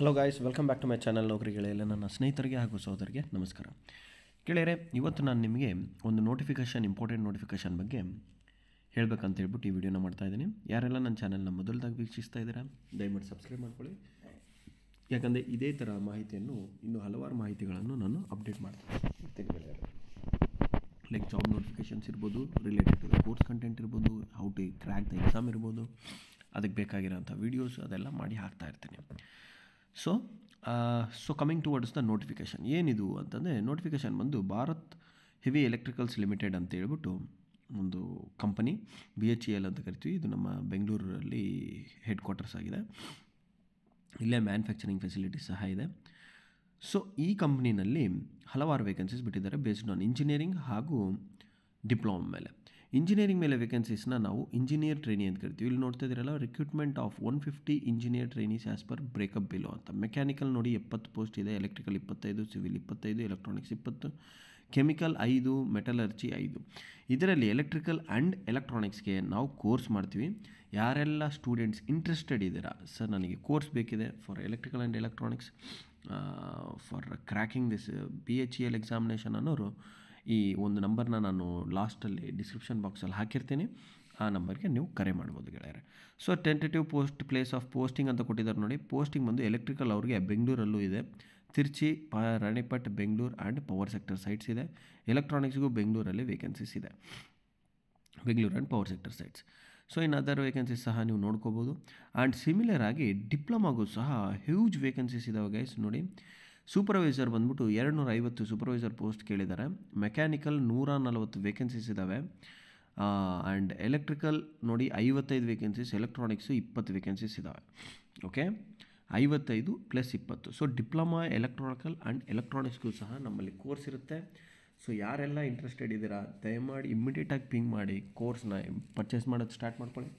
Hello guys, welcome back to my channel. ನೌಕರಿ ಗೆಳೆಯಲ್ಲ ನನ್ನ ಸ್ನೇಹಿತರಿಗೆ ಹಾಗೂ ಸಹೋದರಿಗೆ ನಮಸ್ಕಾರ. ಗೆಳೆಯರೆ, ಇವತ್ತು ನಾನು ನಿಮಗೆ ಒಂದು ಇಂಪಾರ್ಟೆಂಟ್ ನೋಟಿಫಿಕೇಷನ್ ಬಗ್ಗೆ ಹೇಳಬೇಕಂತ ಹೇಳ್ಬಿಟ್ಟು ಈ ವಿಡಿಯೋನ ಮಾಡ್ತಾ ಇದ್ದೀನಿ. ಯಾರೆಲ್ಲ ನನ್ನ ಚಾನಲ್ನ ಮೊದಲದಾಗಿ ವೀಕ್ಷಿಸ್ತಾ ಇದ್ದೀರಾ, ದಯಮಾಡಿ ಸಬ್ಸ್ಕ್ರೈಬ್ ಮಾಡ್ಕೊಳ್ಳಿ. ಯಾಕಂದರೆ ಇದೇ ಥರ ಮಾಹಿತಿಯನ್ನು ಇನ್ನೂ ಹಲವಾರು ಮಾಹಿತಿಗಳನ್ನು ನಾನು ಅಪ್ಡೇಟ್ ಮಾಡ್ತೀನಿ ಗೆಳೆಯರೆ. ಲೈಕ್ ಜಾಬ್ ನೋಟಿಫಿಕೇಷನ್ಸ್ ಇರ್ಬೋದು, related to the course content ಇರ್ಬೋದು, how to crack the exam ಇರ್ಬೋದು, ಅದಕ್ಕೆ ಬೇಕಾಗಿರೋಂಥ ವೀಡಿಯೋಸ್ ಅದೆಲ್ಲ ಮಾಡಿ ಹಾಕ್ತಾ ಇರ್ತೀನಿ. So coming towards the notification ಏನಿದು ಅಂತಂದರೆ, ನೋಟಿಫಿಕೇಷನ್ ಬಂದು ಭಾರತ್ ಹೆವಿ ಎಲೆಕ್ಟ್ರಿಕಲ್ಸ್ ಲಿಮಿಟೆಡ್ ಅಂತ ಹೇಳ್ಬಿಟ್ಟು ಒಂದು ಕಂಪನಿ, BHEL ಅಂತ ಕರಿತೀವಿ. ಇದು ನಮ್ಮ ಬೆಂಗಳೂರಲ್ಲಿ ಹೆಡ್ ಕ್ವಾರ್ಟರ್ಸ್ ಆಗಿದೆ. ಇಲ್ಲೇ ಮ್ಯಾನುಫ್ಯಾಕ್ಚರಿಂಗ್ ಫೆಸಿಲಿಟೀಸ್ ಸಹ ಇದೆ. ಸೊ ಈ ಕಂಪ್ನಿನಲ್ಲಿ ಹಲವಾರು ವೇಕೆನ್ಸೀಸ್ ಬಿಟ್ಟಿದ್ದಾರೆ ಬೇಸ್ಡ್ ಆನ್ ಇಂಜಿನಿಯರಿಂಗ್ ಹಾಗೂ ಡಿಪ್ಲೊಮಾ ಮೇಲೆ. ಇಂಜಿನಿಯರಿಂಗ್ ಮೇಲೆ ವೇಕೆನ್ಸೀಸ್ನ ನಾವು ಇಂಜಿನಿಯರ್ ಟ್ರೈನಿ ಅಂತ ಕರಿತೀವಿ. ಇಲ್ಲಿ ನೋಡ್ತಾ ಇದ್ದೀರಲ್ಲ, recruitment of 150 engineer trainees as per breakup below ಅಂತ. ಮೆಕ್ಯಾನಿಕಲ್ ನೋಡಿ 70 ಪೋಸ್ಟ್ ಇದೆ, electrical 25, civil 25, electronics 20, chemical 5, metallurgy 5. ಇದರಲ್ಲಿ ಎಲೆಕ್ಟ್ರಿಕಲ್ ಆ್ಯಂಡ್ ಎಲೆಕ್ಟ್ರಾನಿಕ್ಸ್ಗೆ ನಾವು ಕೋರ್ಸ್ ಮಾಡ್ತೀವಿ. ಯಾರೆಲ್ಲ ಸ್ಟೂಡೆಂಟ್ಸ್ ಇಂಟ್ರೆಸ್ಟೆಡ್ ಇದ್ದೀರಾ, ಸರ್ ನನಗೆ ಕೋರ್ಸ್ ಬೇಕಿದೆ for electrical and electronics for cracking this BHEL examination ಅನ್ನೋರು ಈ ಒಂದು ನಂಬರ್ನ ನಾನು ಲಾಸ್ಟಲ್ಲಿ ಡಿಸ್ಕ್ರಿಪ್ಷನ್ ಬಾಕ್ಸಲ್ಲಿ ಹಾಕಿರ್ತೀನಿ. ಆ ನಂಬರ್ಗೆ ನೀವು ಕರೆ ಮಾಡ್ಬೋದು ಗೆಳೆಯರೆ. So tentative place of posting ಅಂತ ಕೊಟ್ಟಿದ್ದಾರೆ ನೋಡಿ. ಪೋಸ್ಟಿಂಗ್ ಬಂದು ಎಲೆಕ್ಟ್ರಿಕಲ್ ಅವ್ರಿಗೆ ಬೆಂಗಳೂರಲ್ಲೂ ಇದೆ, Trichy, Ranipet, Bengaluru and power sector sites ಇದೆ. ಎಲೆಕ್ಟ್ರಾನಿಕ್ಸ್ಗೂ ಬೆಂಗಳೂರಲ್ಲಿ ವೇಕೆನ್ಸೀಸ್ ಇದೆ, Bengaluru and power sector sites. So ಇನ್ನು ಅದರ್ ವೇಕೆನ್ಸೀಸ್ ಸಹ ನೀವು ನೋಡ್ಕೋಬೋದು. ಆ್ಯಂಡ್ ಸಿಮಿಲರ್ ಆಗಿ ಡಿಪ್ಲೊಮಾಗೂ ಸಹ ಹ್ಯೂಜ್ ವೇಕೆನ್ಸೀಸ್ ಇದಾವೆ ಗೈಸ್. ನೋಡಿ, ಸೂಪರ್ವೈಸರ್ ಬಂದ್ಬಿಟ್ಟು 250 ಸೂಪರ್ವೈಸರ್ ಪೋಸ್ಟ್ ಕೇಳಿದ್ದಾರೆ. ಮೆಕ್ಯಾನಿಕಲ್ 140 ವೇಕೆನ್ಸೀಸ್ ಇದ್ದಾವೆ. ಆ್ಯಂಡ್ ಎಲೆಕ್ಟ್ರಿಕಲ್ ನೋಡಿ 55 ವೇಕೆನ್ಸೀಸ್, ಎಲೆಕ್ಟ್ರಾನಿಕ್ಸು 20 ವೇಕೆನ್ಸೀಸ್ ಇದ್ದಾವೆ. Okay, 55 + 20. So diploma electronical and ಎಲೆಕ್ಟ್ರಾನಿಕ್ಸ್ಗೂ ಸಹ ನಮ್ಮಲ್ಲಿ ಕೋರ್ಸ್ ಇರುತ್ತೆ. ಸೊ ಯಾರೆಲ್ಲ ಇಂಟ್ರೆಸ್ಟೆಡ್ ಇದ್ದೀರಾ, ದಯಮಾಡಿ ಇಮ್ಮಿಡಿಯೇಟಾಗಿ ಪಿಂಗ್ ಮಾಡಿ ಕೋರ್ಸ್ನ ಪರ್ಚೇಸ್ ಮಾಡೋದು ಸ್ಟಾರ್ಟ್ ಮಾಡ್ಕೊಳ್ಳಿ.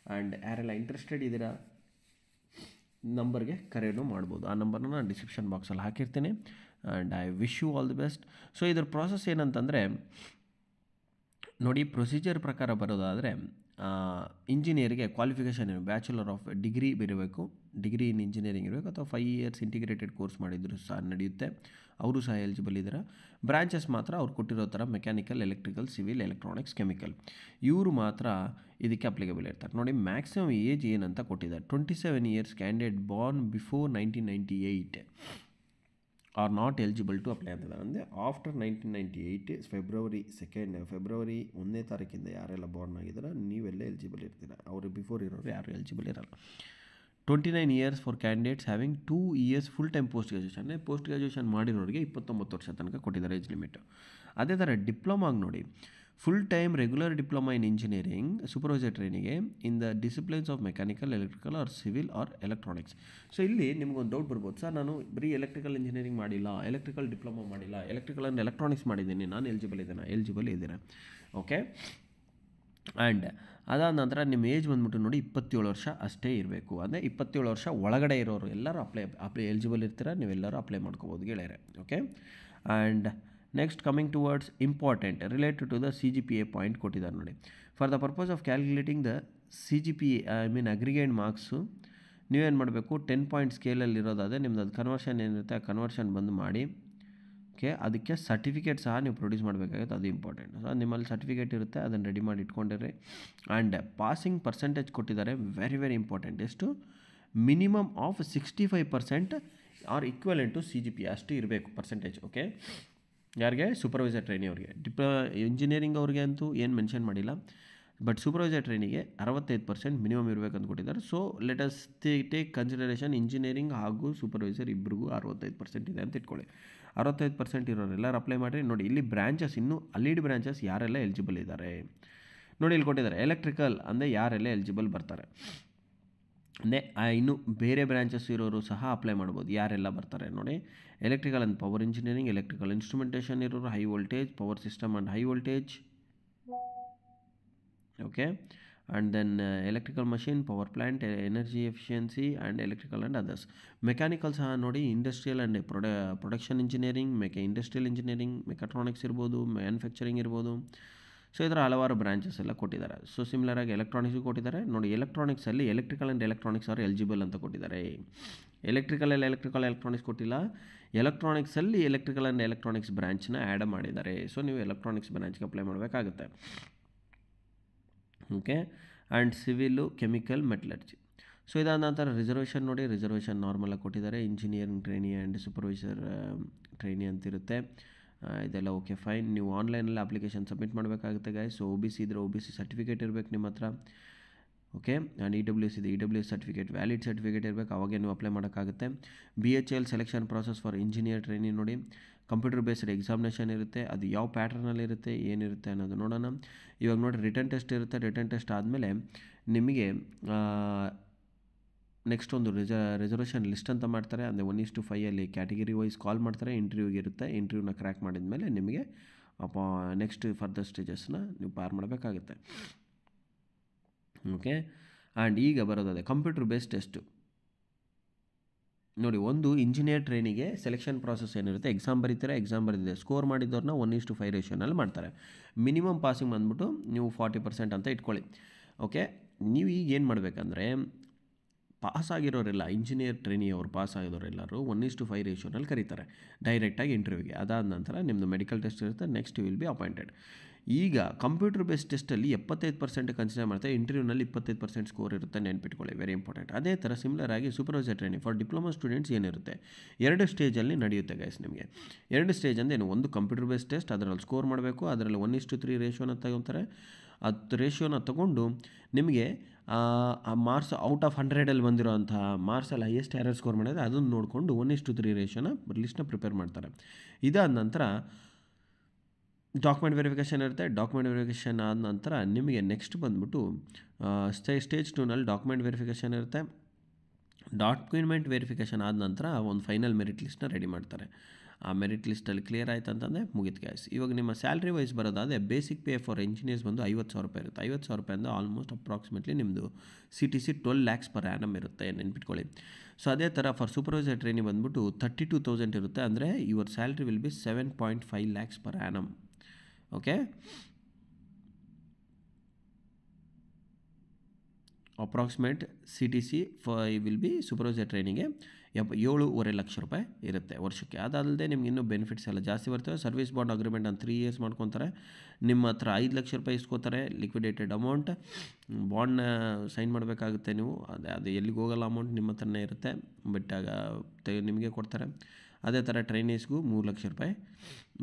ಆ್ಯಂಡ್ ಯಾರೆಲ್ಲ ಇಂಟ್ರೆಸ್ಟೆಡ್ ಇದ್ದೀರಾ ನಂಬರ್ಗೆ ಕರೆನೂ ಮಾಡ್ಬೋದು. ಆ ನಂಬರ್ನ ನಾನು ಡಿಸ್ಕ್ರಿಪ್ಷನ್ ಬಾಕ್ಸಲ್ಲಿ ಹಾಕಿರ್ತೀನಿ. And I wish you all the best. So ಇದರ ಪ್ರಾಸೆಸ್ ಏನಂತಂದರೆ ನೋಡಿ, ಪ್ರೊಸೀಜರ್ ಪ್ರಕಾರ ಬರೋದಾದರೆ ಇಂಜಿನಿಯರಿಗೆ ಕ್ವಾಲಿಫಿಕೇಷನ್ ಏನು, ಬ್ಯಾಚುಲರ್ ಆಫ್ ಡಿಗ್ರಿ ಇರಬೇಕು, ಡಿಗ್ರಿ ಇನ್ ಇಂಜಿನಿಯರಿಂಗ್ ಇರಬೇಕು, ಅಥವಾ 5 ಇಯರ್ಸ್ ಇಂಟಿಗ್ರೇಟೆಡ್ ಕೋರ್ಸ್ ಮಾಡಿದರೂ ಸಹ ನಡೆಯುತ್ತೆ. ಅವರು ಸಹ ಎಲಿಜಿಬಲ್ ಇದ್ದಾರೆ. ಬ್ರಾಂಚಸ್ ಮಾತ್ರ ಅವ್ರು ಕೊಟ್ಟಿರೋ ಥರ mechanical, electrical, civil, electronics, chemical ಇವರು ಮಾತ್ರ ಇದಕ್ಕೆ ಅಪ್ಲಿಕೇಬಲ್ ಇರ್ತಾರೆ. ನೋಡಿ, ಮ್ಯಾಕ್ಸಿಮಮ್ ಏಜ್ ಏನಂತ ಕೊಟ್ಟಿದ್ದಾರೆ, 27 years candidate born before 1998 are not eligible to apply ಅಂತಿದ್ದಾರೆ. ಅಂದರೆ ಆಫ್ಟರ್ 1998 ಫೆಬ್ರವರಿ 1ನೇ ತಾರೀಕಿಂದ ಯಾರೆಲ್ಲ ಬಾರ್ನ್ ಆಗಿದ್ದಾರೆ ನೀವೆಲ್ಲ ಎಲಿಜಿಬಲ್ ಇರ್ತೀರ. ಅವರು ಬಿಫೋರ್ ಇರೋರು ಯಾರು ಎಲಿಜಿಬಲ್ ಇರಲ್ಲ. 29 years for candidates having 2 years full time post graduation. Post graduation ಮಾಡಿರೋರಿಗೆ 29 ವರ್ಷ ತನಕ ಕೊಟ್ಟಿದ್ದಾರೆ ಏಜ್ ಲಿಮಿಟ್. ಅದೇ ಥರ ಡಿಪ್ಲೊಮಾಗೆ ನೋಡಿ, full time regular diploma in engineering supervisor ಟ್ರೈನಿಗೆ in the disciplines of mechanical, electrical or civil or electronics. So ಇಲ್ಲಿ ನಿಮ್ಗೊಂದು ಡೌಟ್ ಬರ್ಬೋದು, ಸರ್ ನಾನು ಬರೀ ಎಲೆಕ್ಟ್ರಿಕಲ್ ಇಂಜಿನಿಯರಿಂಗ್ ಮಾಡಿಲ್ಲ, ಎಲೆಕ್ಟ್ರಿಕಲ್ ಡಿಪ್ಲೊಮಾ ಮಾಡಿಲ್ಲ, ಎಲೆಕ್ಟ್ರಿಕಲ್ ಆ್ಯಂಡ್ ಎಲೆಕ್ಟ್ರಾನಿಕ್ಸ್ ಮಾಡಿದ್ದೀನಿ, ನಾನು ಎಲಿಜಿಬಲ್ ಇದ್ದೀರಾ? ಓಕೆ. ಆ್ಯಂಡ್ ಅದಾದ ನಂತರ ನಿಮ್ಮ ಏಜ್ ಬಂದ್ಬಿಟ್ಟು ನೋಡಿ 27 ವರ್ಷ ಅಷ್ಟೇ ಇರಬೇಕು. ಅಂದರೆ 27 ವರ್ಷ ಒಳಗಡೆ ಇರೋರು ಎಲ್ಲರೂ ಎಲಿಜಿಬಲ್ ಇರ್ತೀರ, ನೀವೆಲ್ಲರೂ ಅಪ್ಲೈ ಮಾಡ್ಕೋಬೋದು ಗೆಳೆಯರೆ. Okay. And next coming towards important related to the CGPA point ಕೊಟ್ಟಿದ್ದಾರೆ ನೋಡಿ. For the purpose of calculating the CGPA aggregate marks ನೀವೇನು ಮಾಡಬೇಕು, 10 ಪಾಯಿಂಟ್ ಸ್ಕೇಲಲ್ಲಿ ಇರೋದಾದರೆ ನಿಮ್ದು ಅದು ಕನ್ವರ್ಷನ್ ಏನಿರುತ್ತೆ ಆ ಕನ್ವರ್ಷನ್ ಬಂದು ಮಾಡಿ. ಓಕೆ, ಅದಕ್ಕೆ ಸರ್ಟಿಫಿಕೇಟ್ ಸಹ ನೀವು ಪ್ರೊಡ್ಯೂಸ್ ಮಾಡಬೇಕಾಗುತ್ತೆ, ಅದು ಇಂಪಾರ್ಟೆಂಟ್. ಸೊ ನಿಮ್ಮಲ್ಲಿ ಸರ್ಟಿಫಿಕೇಟ್ ಇರುತ್ತೆ, ಅದನ್ನು ರೆಡಿ ಮಾಡಿ ಇಟ್ಕೊಂಡಿರಿ. ಆ್ಯಂಡ್ ಪಾಸಿಂಗ್ ಪರ್ಸೆಂಟೇಜ್ ಕೊಟ್ಟಿದ್ದಾರೆ, ವೆರಿ ವೆರಿ ಇಂಪಾರ್ಟೆಂಟ್. ಎಷ್ಟು, minimum of 65% or equivalent to CGPA ಅಷ್ಟು ಇರಬೇಕು ಪರ್ಸೆಂಟೇಜ್. ಓಕೆ, ಯಾರಿಗೆ, ಸೂಪರ್ವೈಸರ್ ಟ್ರೈನಿ ಅವ್ರಿಗೆ. ಇಂಜಿನಿಯರಿಂಗ್ ಅವ್ರಿಗೆ ಅಂತೂ ಏನು ಮೆನ್ಷನ್ ಮಾಡಿಲ್ಲ, ಬಟ್ ಸೂಪರ್ವೈಸರ್ ಟ್ರೈನಿಗೆ 65% ಮಿನಿಮಮ್ ಇರಬೇಕಂತ ಕೊಟ್ಟಿದ್ದಾರೆ. So let us take consideration engineering ಹಾಗೂ ಸೂಪರ್ವೈಸರ್ ಇಬ್ಬರಿಗೂ 65% ಇದೆ ಅಂತ ಇಟ್ಕೊಳ್ಳಿ. 65% ಇರೋರು ಎಲ್ಲರೂ ಅಪ್ಲೈ ಮಾಡಿರಿ. ನೋಡಿ, ಇಲ್ಲಿ ಬ್ರಾಂಚಸ್ ಇನ್ನೂ ಲೀಡ್ ಬ್ರಾಂಚಸ್ ಯಾರೆಲ್ಲ ಎಲಿಜಿಬಲ್ ಇದ್ದಾರೆ ನೋಡಿ, ಇಲ್ಲಿ ಕೊಟ್ಟಿದ್ದಾರೆ. ಎಲೆಕ್ಟ್ರಿಕಲ್ ಅಂದರೆ ಯಾರೆಲ್ಲ ಎಲಿಜಿಬಲ್ ಬರ್ತಾರೆ, ಅಂದರೆ ಇನ್ನು ಬೇರೆ ಬ್ರಾಂಚಸ್ ಇರೋರು ಸಹ ಅಪ್ಲೈ ಮಾಡ್ಬೋದು. ಯಾರೆಲ್ಲ ಬರ್ತಾರೆ ನೋಡಿ, electrical and power engineering, electrical instrumentation ಇರೋರು, high voltage, power system and high voltage. Okay. And then electrical machine, power plant, energy efficiency and electrical and others. Mechanical ಸಹ ನೋಡಿ, industrial and production engineering, industrial engineering, mechatronics ಇರ್ಬೋದು, manufacturing ಇರ್ಬೋದು. So ಇದರ ಹಲವಾರು branches ಎಲ್ಲ ಕೊಟ್ಟಿದ್ದಾರೆ. So ಸಿಮಿಲರಾಗಿ electronics ಕೊಟ್ಟಿದ್ದಾರೆ ನೋಡಿ. ಎಲೆಕ್ಟ್ರಾನಿಕ್ಸಲ್ಲಿ ಎಲೆಕ್ಟ್ರಿಕಲ್ ಆ್ಯಂಡ್ ಎಲೆಕ್ಟ್ರಾನಿಕ್ಸ್ ಅವರು ಎಲಿಜಿಬಲ್ ಅಂತ ಕೊಟ್ಟಿದ್ದಾರೆ. ಎಲೆಕ್ಟ್ರಾನಿಕ್ಸ್ ಕೊಟ್ಟಿಲ್ಲ, ಎಲೆಕ್ಟ್ರಾನಿಕ್ಸಲ್ಲಿ ಎಲೆಕ್ಟ್ರಿಕಲ್ ಆ್ಯಂಡ್ ಎಲೆಕ್ಟ್ರಾನಿಕ್ಸ್ ಬ್ರಾಂಚ್ನ ಆ್ಯಡ್ ಮಾಡಿದ್ದಾರೆ. ಸೊ ನೀವು ಎಲೆಕ್ಟ್ರಾನಿಕ್ಸ್ ಬ್ರಾಂಚ್ಗೆ ಅಪ್ಲೈ ಮಾಡಬೇಕಾಗುತ್ತೆ. Okay, and civil, chemical, metallurgy. So ಇದಾದ ನಂತರ ರಿಸರ್ವೇಷನ್ ನೋಡಿ, ರಿಸರ್ವೇಷನ್ ನಾರ್ಮಲಾಗಿ ಕೊಟ್ಟಿದ್ದಾರೆ. Engineering trainee and supervisor trainee ಅಂತಿರುತ್ತೆ. ಇದೆಲ್ಲ ಓಕೆ ಫೈನ್. ನೀವು ಆನ್ಲೈನಲ್ಲಿ ಅಪ್ಲಿಕೇಶನ್ ಸಬ್ಮಿಟ್ ಮಾಡಬೇಕಾಗುತ್ತೆ ಗೈಸ್. ಸೊ OBC ಇದ್ದರೆ OBC ಸರ್ಟಿಫಿಕೇಟ್ ಇರಬೇಕು ನಿಮ್ಮ ಹತ್ರ. ಓಕೆ, ಆ್ಯಂಡ್ EWS ಇದೆ, EWS ಸರ್ಟಿಫಿಕೇಟ್, ವ್ಯಾಲಿಡ್ ಸರ್ಟಿಫಿಕೇಟ್ ಇರಬೇಕು, ಅವಾಗೇ ನೀವು ಅಪ್ಲೈ ಮಾಡೋಕ್ಕಾಗುತ್ತೆ. BHL selection process for engineer trainee ನೋಡಿ, ಕಂಪ್ಯೂಟರ್ ಬೇಸ್ಡ್ ಎಕ್ಸಾಮಿನೇಷನ್ ಇರುತ್ತೆ. ಅದು ಯಾವ ಪ್ಯಾಟ್ರನಲ್ಲಿರುತ್ತೆ, ಏನಿರುತ್ತೆ ಅನ್ನೋದು ನೋಡೋಣ. ಇವಾಗ ನೋಡಿ, ರಿಟರ್ನ್ ಟೆಸ್ಟ್ ಇರುತ್ತೆ. ರಿಟರ್ನ್ ಟೆಸ್ಟ್ ಆದಮೇಲೆ ನಿಮಗೆ ನೆಕ್ಸ್ಟ್ ಒಂದು ರಿಸರ್ವೇಷನ್ ಲಿಸ್ಟ್ ಅಂತ ಮಾಡ್ತಾರೆ. ಅಂದರೆ 1:5 ಕ್ಯಾಟಗರಿ ವೈಸ್ ಕಾಲ್ ಮಾಡ್ತಾರೆ. ಇಂಟರ್ವ್ಯೂಗೆ ಇರುತ್ತೆ. ಇಂಟರ್ವ್ಯೂನ ಕ್ರ್ಯಾಕ್ ಮಾಡಿದ ಮೇಲೆ ನಿಮಗೆ ನೆಕ್ಸ್ಟ್ ಫರ್ದರ್ ಸ್ಟೇಜಸ್ನ ನೀವು ಪಾರ್ ಮಾಡಬೇಕಾಗುತ್ತೆ. ಓಕೆ, ಆ್ಯಂಡ್ ಈಗ ಬರೋದಾದರೆ ಕಂಪ್ಯೂಟರ್ ಬೇಸ್ಡ್ ಟೆಸ್ಟು ನೋಡಿ. ಒಂದು ಇಂಜಿನಿಯರ್ ಟ್ರೈನಿಗೆ ಸೆಲೆಕ್ಷನ್ ಪ್ರಾಸೆಸ್ ಏನಿರುತ್ತೆ, ಎಕ್ಸಾಮ್ ಬರೀತಾರೆ. ಎಕ್ಸಾಮ್ ಬರೆದಿದೆ, ಸ್ಕೋರ್ ಮಾಡಿದವ್ರನ್ನ 1:5 ರೇಷಿಯೋನಲ್ಲಿ ಮಾಡ್ತಾರೆ. ಮಿನಿಮಮ್ ಪಾಸಿಂಗ್ ಬಂದ್ಬಿಟ್ಟು ನೀವು 40% ಅಂತ ಇಟ್ಕೊಳ್ಳಿ. ಓಕೆ, ನೀವು ಈಗ ಏನು ಮಾಡಬೇಕಂದ್ರೆ, ಪಾಸ್ ಆಗಿರೋರೆಲ್ಲ, ಇಂಜಿನಿಯರ್ ಟ್ರೈನಿ ಅವರು ಪಾಸ್ ಆಗಿರೋರೆಲ್ಲರೂ 1:5 ರೇಷಿಯೋನಲ್ಲಿ ಕರೀತಾರೆ ಡೈರೆಕ್ಟಾಗಿ ಇಂಟರ್ವ್ಯೂಗೆ. ಅದಾದ ನಂತರ ನಿಮ್ಮದು ಮೆಡಿಕಲ್ ಟೆಸ್ಟ್ ಇರುತ್ತೆ. Next will be appointed. ಈಗ ಕಂಪ್ಯೂಟರ್ ಬೇಸ್ಡ್ ಟೆಸ್ಟಲ್ಲಿ 75% ಕನ್ಸಿಡರ್ ಮಾಡ್ತಾರೆ. ಇಂಟರ್ವ್ಯೂನಲ್ಲಿ 25% ಸ್ಕೋರ್ ಇರುತ್ತೆ, ನೆನ್ಪಿಟ್ಕೊಳ್ಳಿ, ವೆರಿ ಇಂಪಾರ್ಟೆಂಟ್. ಅದೇ ಥರ ಸಿಮಿಲರ್ ಆಗಿ supervisor training for diploma students ಏನಿರುತ್ತೆ, 2 ಸ್ಟೇಜಲ್ಲಿ ನಡೆಯುತ್ತೆ ಗೈಸ್ ನಿಮಗೆ. 2 ಸ್ಟೇಜ್ ಅಂದೇನು, ಒಂದು ಕಂಪ್ಯೂಟರ್ ಬೇಸ್ಡ್ ಟೆಸ್ಟ್, ಅದರಲ್ಲಿ ಸ್ಕೋರ್ ಮಾಡಬೇಕು. ಅದರಲ್ಲಿ 1:3 ರೇಷಿಯೋನ ತಗೊತಾರೆ. ಅದು ರೇಷಿಯೋನ ತೊಗೊಂಡು ನಿಮಗೆ ಮಾರ್ಕ್ಸ್ ಔಟ್ ಆಫ್ 100 ಬಂದಿರೋಂಥ ಮಾರ್ಕ್ಸಲ್ಲಿ ಹೈಯೆಸ್ಟ್ ಯಾರು ಸ್ಕೋರ್ ಮಾಡಿದ್ರೆ ಅದನ್ನು ನೋಡಿಕೊಂಡು 1:3 ರೇಷಿಯೋನ ಲಿಸ್ಟ್ನ ಪ್ರಿಪೇರ್ ಮಾಡ್ತಾರೆ. ಇದಾದ ನಂತರ ಡಾಕ್ಯುಮೆಂಟ್ ವೆರಿಫಿಕೇಷನ್ ಇರುತ್ತೆ. ಡಾಕ್ಯುಮೆಂಟ್ ವೆರಿಫಿಕೇಷನ್ ಆದ ನಂತರ ನಿಮಗೆ ನೆಕ್ಸ್ಟ್ ಬಂದ್ಬಿಟ್ಟು ಸ್ಟೇಜ್ 2ನಲ್ಲಿ ಡಾಕ್ಯುಮೆಂಟ್ ವೆರಿಫಿಕೇಷನ್ ಇರುತ್ತೆ. ಡಾಕ್ಯುಮೆಂಟ್ ವೆರಿಫಿಕೇಷನ್ ಆದ ನಂತರ ಒಂದು ಫೈನಲ್ ಮೆರಿಟ್ ಲಿಸ್ಟ್ನ ರೆಡಿ ಮಾಡ್ತಾರೆ. ಆ ಮೆರಿಟ್ ಲಿಸ್ಟಲ್ಲಿ ಕ್ಲಿಯರ್ ಆಯ್ತು ಅಂತಂದರೆ ಮುಗಿತು ಗ್ಯಾಸ್. ಇವಾಗ ನಿಮ್ಮ ಸ್ಯಾಲ್ರಿ ವೈಸ್ ಬರೋದಾದರೆ ಬೇಸಿಕ್ ಪೇ ಫಾರ್ ಇಂಜಿನಿಯರ್ಸ್ ಬಂದು 50,000 ರೂಪಾಯಿ ಇರುತ್ತೆ. 50,000 ರೂಪಾಯಿ ಅಂದರೆ ಆಲ್ಮೋಸ್ಟ್ ಅಪ್ರಾಕ್ಸಿಮೇಟ್ಲಿ ನಿಮ್ಮದು CTC 12 lakhs ಪರ್ ಆ್ಯನಮ್ ಇರುತ್ತೆ, ನೆನ್ಪಿಟ್ಕೊಳ್ಳಿ. ಸೊ ಅದೇ ಥರ ಫಾರ್ ಸೂಪರ್ವೈಸರ್ ಟ್ರೈನಿಂಗ್ ಬಂದ್ಬಿಟ್ಟು 32,000 ಇರುತ್ತೆ. ಅಂದರೆ your salary will be 7.5 lakhs per annum. Okay, approximate CTC will be supervisor ಟ್ರೈನಿಂಗ್ಗೆ 7.5 ಲಕ್ಷ ರೂಪಾಯಿ ಇರುತ್ತೆ ವರ್ಷಕ್ಕೆ. ಅದಲ್ಲದೆ ನಿಮ್ಗೆ ಇನ್ನೂ ಬೆನಿಫಿಟ್ಸ್ ಎಲ್ಲ ಜಾಸ್ತಿ ಬರ್ತವೆ. ಸರ್ವಿಸ್ ಬಾಂಡ್ ಅಗ್ರಿಮೆಂಟ್ ಅಂತ 3 years ಮಾಡ್ಕೊತಾರೆ. ನಿಮ್ಮ ಹತ್ರ 5 ಲಕ್ಷ ರೂಪಾಯಿ ಇಸ್ಕೋತಾರೆ ಲಿಕ್ವಿಡೇಟೆಡ್ ಅಮೌಂಟ್. ಬಾಂಡ್ನ ಸೈನ್ ಮಾಡಬೇಕಾಗುತ್ತೆ ನೀವು. ಅದು ಎಲ್ಲಿಗೆ ಹೋಗಲ್ಲ, ಅಮೌಂಟ್ ನಿಮ್ಮ ಹತ್ರನೇ ಇರುತ್ತೆ. ಬಟ್ ಆಗ ನಿಮಗೆ ಕೊಡ್ತಾರೆ. ಅದೇ ಥರ ಟ್ರೈನೀಸ್ಗೂ 3 ಲಕ್ಷ ರೂಪಾಯಿ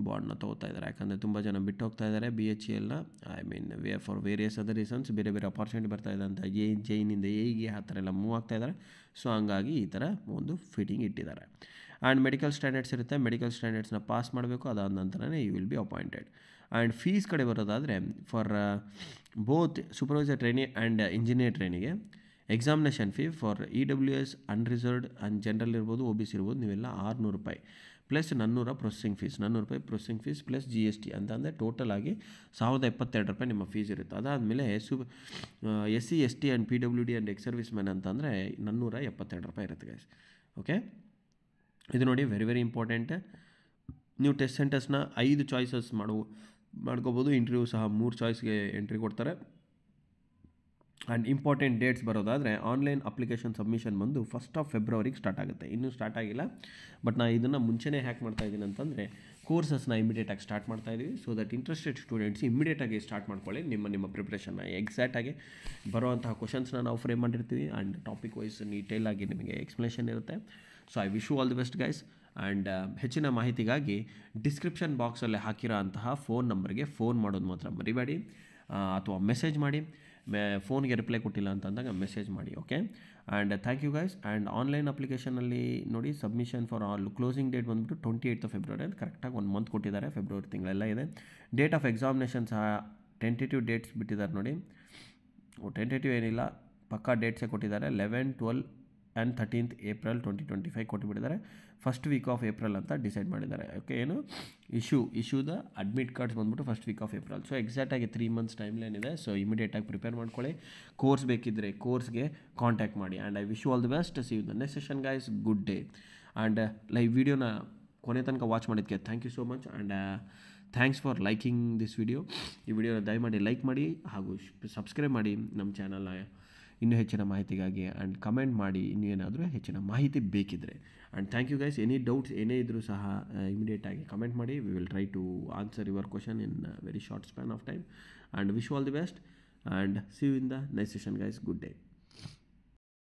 ಬಾಂಡ್ನ ತೊಗೋತಾ ಇದ್ದಾರೆ. ಯಾಕಂದರೆ ತುಂಬ ಜನ ಬಿಟ್ಟು ಹೋಗ್ತಾ ಇದ್ದಾರೆ BHELನ. I mean for various other reasons, ಬೇರೆ ಬೇರೆ ಅಪಾರ್ಚುನಿಟಿ ಬರ್ತಾ ಇದೆ ಅಂತ ಜೈನಿಂದ ಏಗೆ ಆ ಥರ ಎಲ್ಲ ಮೂವ್ ಆಗ್ತಾ ಇದ್ದಾರೆ. ಸೊ ಹಂಗಾಗಿ ಈ ಥರ ಒಂದು ಫಿಟ್ಟಿಂಗ್ ಇಟ್ಟಿದ್ದಾರೆ. ಆ್ಯಂಡ್ ಮೆಡಿಕಲ್ ಸ್ಟ್ಯಾಂಡರ್ಡ್ಸ್ ಇರುತ್ತೆ. ಮೆಡಿಕಲ್ ಸ್ಟ್ಯಾಂಡರ್ಡ್ಸ್ನ ಪಾಸ್ ಮಾಡಬೇಕು. ಅದಾದ ನಂತರನೇ you will be appointed. And fees ಕಡೆ ಬರೋದಾದರೆ for both supervisor trainee and engineer ಟ್ರೈನಿಗೆ examination fee for EWS unreserved and general ಇರ್ಬೋದು, OBC ಇರ್ಬೋದು, ನೀವೆಲ್ಲ 600 ರೂಪಾಯಿ ಪ್ಲಸ್ 400 ಪ್ರೊಸೆಸಿಂಗ್ ಫೀಸ್. 400 ರೂಪಾಯಿ ಪ್ರೊಸೆಸಿಂಗ್ ಫೀಸ್ ಪ್ಲಸ್ GST ಅಂತಂದರೆ ಟೋಟಲ್ ಆಗಿ 1,022 ರೂಪಾಯಿ ನಿಮ್ಮ ಫೀಸ್ ಇರುತ್ತೆ. ಅದಾದಮೇಲೆ SC ST and PWD and ex service man ಅಂತಂದರೆ 472 ರೂಪಾಯಿ ಇರುತ್ತೆ ಗೈಸ್. ಓಕೆ, ಇದು ನೋಡಿ ವೆರಿ ವೆರಿ ಇಂಪಾರ್ಟೆಂಟ್. ನೀವು ಟೆಸ್ಟ್ ಸೆಂಟರ್ಸ್ನ 5 ಚಾಯ್ಸಸ್ ಮಾಡ್ಕೋಬೋದು. ಇಂಟರ್ವ್ಯೂ ಸಹ 3 ಚಾಯ್ಸ್ಗೆ ಎಂಟ್ರಿ ಕೊಡ್ತಾರೆ. ಆ್ಯಂಡ್ ಇಂಪಾರ್ಟೆಂಟ್ ಡೇಟ್ಸ್ ಬರೋದಾದರೆ ಆನ್ಲೈನ್ ಅಪ್ಲಿಕೇಶನ್ ಸಬ್ಮಿಷನ್ ಬಂದು 1st of February ಸ್ಟಾರ್ಟ್ ಆಗುತ್ತೆ. ಇನ್ನೂ ಸ್ಟಾರ್ಟ್ ಆಗಿಲ್ಲ, ಬಟ್ ನಾನು ಇದನ್ನು ಮುಂಚೆನೇ ಹ್ಯಾಕ್ ಮಾಡ್ತಾ ಇದ್ದೀನಿ ಅಂತಂದರೆ ಕೋರ್ಸಸ್ನ ಇಮಿಡಿಯೇಟಾಗಿ ಸ್ಟಾರ್ಟ್ ಮಾಡ್ತಾಯಿದ್ದೀವಿ. ಸೊ ದಟ್ ಇಂಟ್ರೆಸ್ಟೆಡ್ ಸ್ಟೂಡೆಂಟ್ಸ್ ಇಮಿಡಿಯೇಟಾಗಿ ಸ್ಟಾರ್ಟ್ ಮಾಡ್ಕೊಳ್ಳಿ ನಿಮ್ಮ ಪ್ರಿಪ್ರೇಷನ್ನ. ಎಕ್ಸಾಕ್ಟಾಗಿ ಬರೋವಂತಹ ಕ್ವಶನ್ಸ್ನ ನಾವು ಫ್ರೇಮ್ ಮಾಡಿರ್ತೀವಿ. ಆ್ಯಂಡ್ ಟಾಪಿಕ್ ವೈಸ್ ಡೀಟೇಲಾಗಿ ನಿಮಗೆ ಎಕ್ಸ್ಪ್ಲನೇಷನ್ ಇರುತ್ತೆ. So I wish you all the best guys. And ಹೆಚ್ಚಿನ ಮಾಹಿತಿಗಾಗಿ ಡಿಸ್ಕ್ರಿಪ್ಷನ್ ಬಾಕ್ಸಲ್ಲಿ ಹಾಕಿರೋ ಅಂತಹ ಫೋನ್ ನಂಬರ್ಗೆ ಫೋನ್ ಮಾಡೋದು ಮಾತ್ರ ಮರಿಬೇಡಿ, ಅಥವಾ ಮೆಸೇಜ್ ಮಾಡಿ. ಫೋನ್ಗೆ ರಿಪ್ಲೈ ಕೊಟ್ಟಿಲ್ಲ ಅಂತಂದಾಗ ಮೆಸೇಜ್ ಮಾಡಿ. Okay, and thank you guys. And online ಅಪ್ಲಿಕೇಶನಲ್ಲಿ ನೋಡಿ ಸಬ್ಮಿಷನ್ ಫಾರ್ ಕ್ಲೋಸಿಂಗ್ ಡೇಟ್ ಬಂದುಬಿಟ್ಟು 28th of February ಅಂತ ಕರೆಕ್ಟಾಗಿ 1 month ಕೊಟ್ಟಿದ್ದಾರೆ. ಫೆಬ್ರವರಿ ತಿಂಗಳೆಲ್ಲ ಇದೆ. ಡೇಟ್ ಆಫ್ ಎಕ್ಸಾಮಿನೇಷನ್ ಸಹ ಟೆಂಟೇಟಿವ್ ಡೇಟ್ಸ್ ಬಿಟ್ಟಿದ್ದಾರೆ ನೋಡಿ. ಟೆಂಟೇಟಿವ್ ಏನಿಲ್ಲ, ಪಕ್ಕಾ ಡೇಟ್ಸೇ ಕೊಟ್ಟಿದ್ದಾರೆ. 11, 12 ಆ್ಯಂಡ್ 13th April 2025 ಕೊಟ್ಟುಬಿಟ್ಟಿದ್ದಾರೆ. ಫಸ್ಟ್ ವೀಕ್ ಆಫ್ ಏಪ್ರಿಲ್ ಅಂತ ಡಿಸೈಡ್ ಮಾಡಿದ್ದಾರೆ. ಓಕೆ, ಏನು ಇಶ್ಯೂದ ಅಡ್ಮಿಟ್ ಕಾರ್ಡ್ಸ್ ಬಂದ್ಬಿಟ್ಟು first week of April. So ಎಕ್ಸಾಕ್ಟಾಗಿ 3 months ಟೈಮ್ ಲೈನ್ ಇದೆ. ಸೊ ಇಮಿಡಿಯೇಟಾಗಿ ಪ್ರಿಪೇರ್ ಮಾಡ್ಕೊಳ್ಳಿ. ಕೋರ್ಸ್ ಬೇಕಿದ್ದರೆ ಕೋರ್ಸ್ಗೆ ಕಾಂಟ್ಯಾಕ್ಟ್ ಮಾಡಿ. And I wish you all the best. See you the next session guys. Good day. And live ವಿಡಿಯೋನ ಕೊನೆ ತನಕ ವಾಚ್ ಮಾಡಿದ್ದಕ್ಕೆ thank you so much. And thanks for liking this video. ಈ ವಿಡಿಯೋನ ದಯಮಾಡಿ ಲೈಕ್ ಮಾಡಿ ಹಾಗೂ ಸಬ್ಸ್ಕ್ರೈಬ್ ಮಾಡಿ ನಮ್ಮ ಚಾನಲ್ನ. ಇನ್ನೂ ಹೆಚ್ಚಿನ ಮಾಹಿತಿಗಾಗಿ. ಆ್ಯಂಡ್ ಕಮೆಂಟ್ ಮಾಡಿ ಇನ್ನೂ ಏನಾದರೂ ಹೆಚ್ಚಿನ ಮಾಹಿತಿ ಬೇಕಿದ್ದರೆ. And thank you guys. Any doubts ಏನೇ ಇದ್ದರೂ ಸಹ ಇಮಿಡಿಯೇಟಾಗಿ ಕಮೆಂಟ್ ಮಾಡಿ. We will try to answer your question in very short span of time. And wish all the best and see you in the next session guys. Good day.